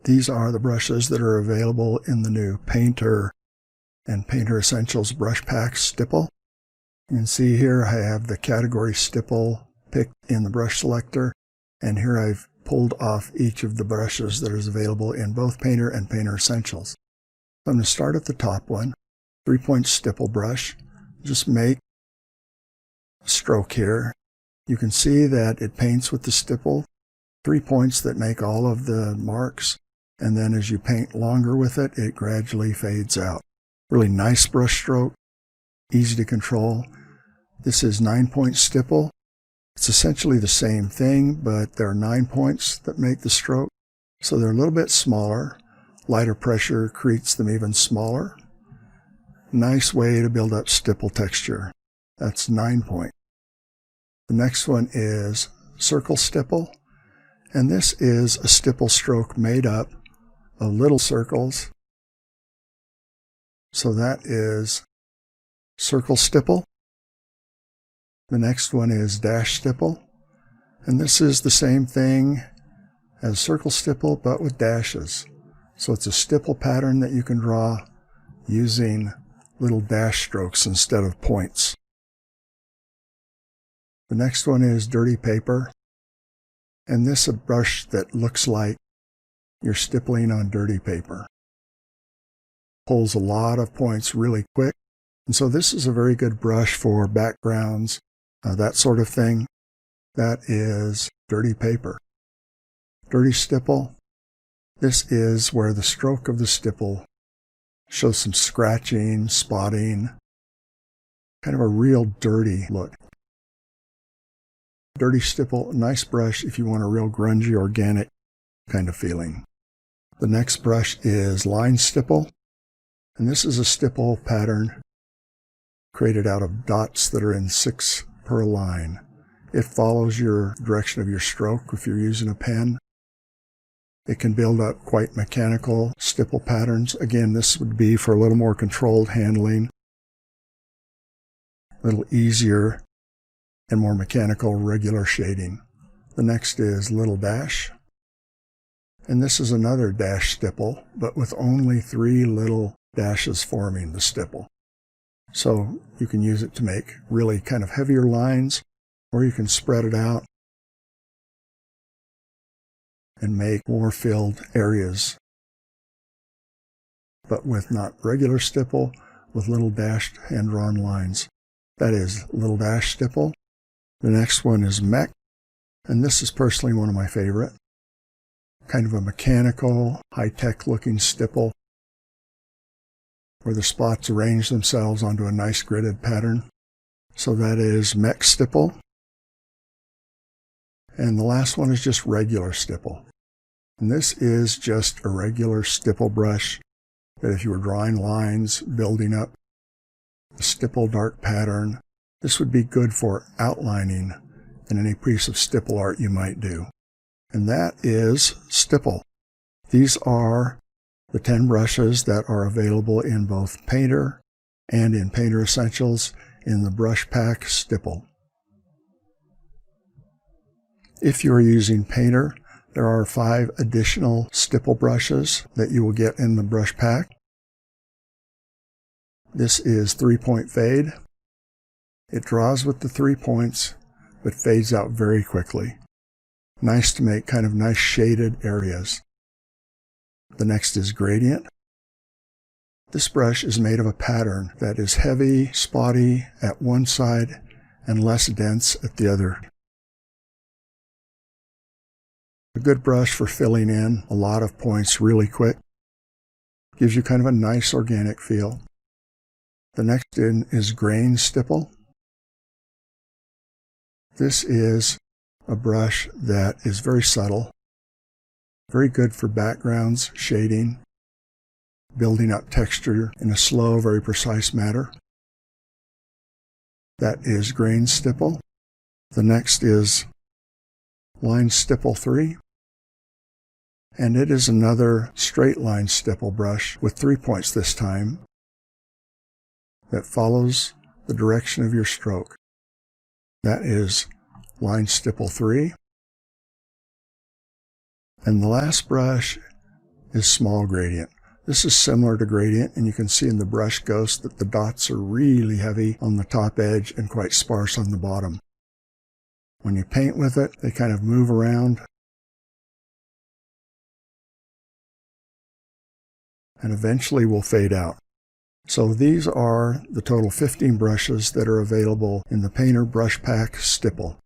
These are the brushes that are available in the new Painter and Painter Essentials brush pack Stipple. You can see here I have the category Stipple picked in the brush selector, and here I've pulled off each of the brushes that is available in both Painter and Painter Essentials. So I'm going to start at the top one, 3-point stipple brush. Just make a stroke here. You can see that it paints with the stipple, 3 points that make all of the marks, and then as you paint longer with it, it gradually fades out. Really nice brush stroke, easy to control. This is 9-point stipple. It's essentially the same thing, but there are 9 points that make the stroke, so they're a little bit smaller. Lighter pressure creates them even smaller. Nice way to build up stipple texture. That's 9-point. The next one is circle stipple, and this is a stipple stroke made up of little circles. So that is circle stipple. The next one is dash stipple, and this is the same thing as circle stipple but with dashes. So it's a stipple pattern that you can draw using little dash strokes instead of points. The next one is dirty paper, and this is a brush that looks like you're stippling on dirty paper. Pulls a lot of points really quick, and so this is a very good brush for backgrounds, that sort of thing. That is dirty paper. Dirty stipple. This is where the stroke of the stipple shows some scratching, spotting, kind of a real dirty look. Dirty stipple, nice brush if you want a real grungy, organic kind of feeling. The next brush is line stipple, and this is a stipple pattern created out of dots that are in 6 per line. It follows your direction of your stroke if you're using a pen. It can build up quite mechanical stipple patterns. Again, this would be for a little more controlled handling, a little easier and more mechanical regular shading. The next is little dash, and this is another dash stipple, but with only 3 little dashes forming the stipple. So you can use it to make really kind of heavier lines, or you can spread it out and make more filled areas, but with not regular stipple, with little dashed hand-drawn lines. That is little dash stipple. The next one is mech, and this is personally one of my favorite. Kind of a mechanical, high-tech looking stipple where the spots arrange themselves onto a nice gridded pattern. So that is mech stipple. And the last one is just regular stipple. And this is just a regular stipple brush that if you were drawing lines, building up a stipple dark pattern, this would be good for outlining in any piece of stipple art you might do. And that is Stipple. These are the 10 brushes that are available in both Painter and in Painter Essentials in the brush pack Stipple. If you are using Painter, there are 5 additional stipple brushes that you will get in the brush pack. This is 3-point fade. It draws with the 3 points, but fades out very quickly. Nice to make kind of nice shaded areas. The next is gradient. This brush is made of a pattern that is heavy, spotty at one side and less dense at the other. A good brush for filling in a lot of points really quick. Gives you kind of a nice organic feel. The next is grain stipple. This is a brush that is very subtle, very good for backgrounds, shading, building up texture in a slow, very precise manner. That is grain stipple. The next is line stipple 3. And it is another straight line stipple brush with 3 points this time that follows the direction of your stroke. That is line stipple 3. And the last brush is small gradient. This is similar to gradient, and you can see in the brush ghost that the dots are really heavy on the top edge and quite sparse on the bottom. When you paint with it, they kind of move around and eventually will fade out. So these are the total 15 brushes that are available in the Painter Brush Pack Stipple.